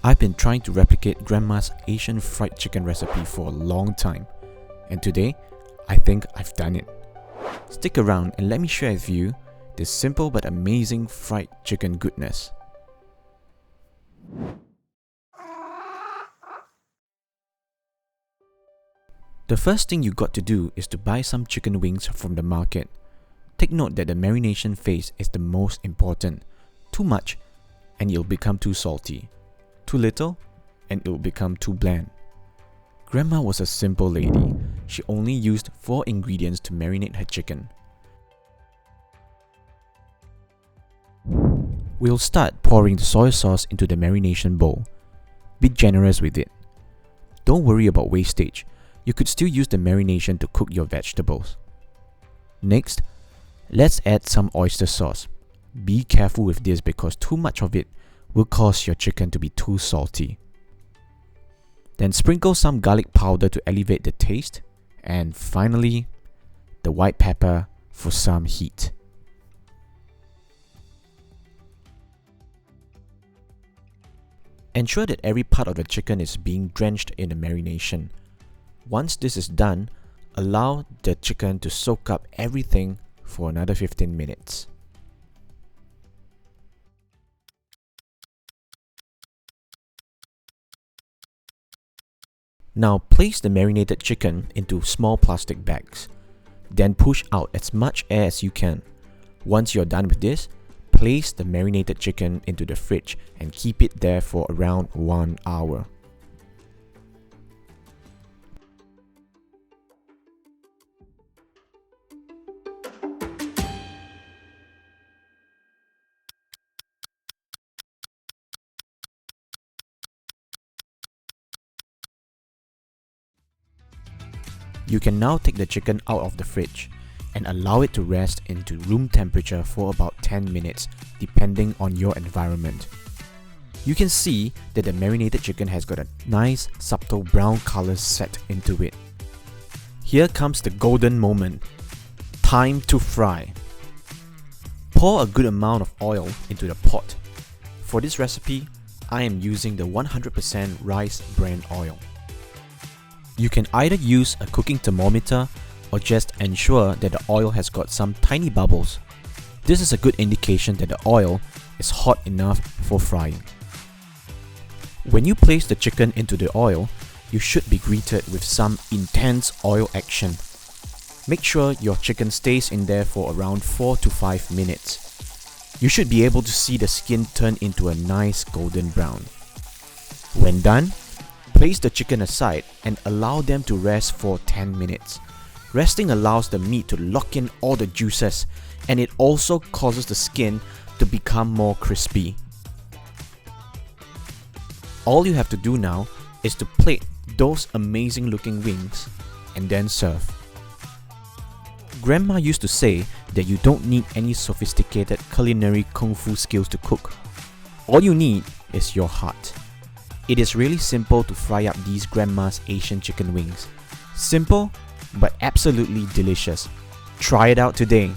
I've been trying to replicate Grandma's Asian fried chicken recipe for a long time, and today, I think I've done it. Stick around and let me share with you this simple but amazing fried chicken goodness. The first thing you got to do is to buy some chicken wings from the market. Take note that the marination phase is the most important. Too much and it'll become too salty. Too little and it'll become too bland. Grandma was a simple lady. She only used 4 ingredients to marinate her chicken. We'll start pouring the soy sauce into the marination bowl. Be generous with it. Don't worry about wastage. You could still use the marination to cook your vegetables. Next, let's add some oyster sauce. Be careful with this because too much of it will cause your chicken to be too salty. Then sprinkle some garlic powder to elevate the taste, and finally, the white pepper for some heat. Ensure that every part of the chicken is being drenched in the marination. Once this is done, allow the chicken to soak up everything for another 15 minutes. Now place the marinated chicken into small plastic bags. Then push out as much air as you can. Once you're done with this, place the marinated chicken into the fridge and keep it there for around 1 hour. You can now take the chicken out of the fridge and allow it to rest into room temperature for about 10 minutes depending on your environment. You can see that the marinated chicken has got a nice subtle brown color set into it. Here comes the golden moment. Time to fry. Pour a good amount of oil into the pot. For this recipe, I am using the 100% rice bran oil. You can either use a cooking thermometer or just ensure that the oil has got some tiny bubbles. This is a good indication that the oil is hot enough for frying. When you place the chicken into the oil, you should be greeted with some intense oil action. Make sure your chicken stays in there for around 4 to 5 minutes. You should be able to see the skin turn into a nice golden brown. When done, place the chicken aside and allow them to rest for 10 minutes. Resting allows the meat to lock in all the juices, and it also causes the skin to become more crispy. All you have to do now is to plate those amazing looking wings and then serve. Grandma used to say that you don't need any sophisticated culinary kung fu skills to cook. All you need is your heart. It is really simple to fry up these Grandma's Asian chicken wings. Simple, but absolutely delicious. Try it out today.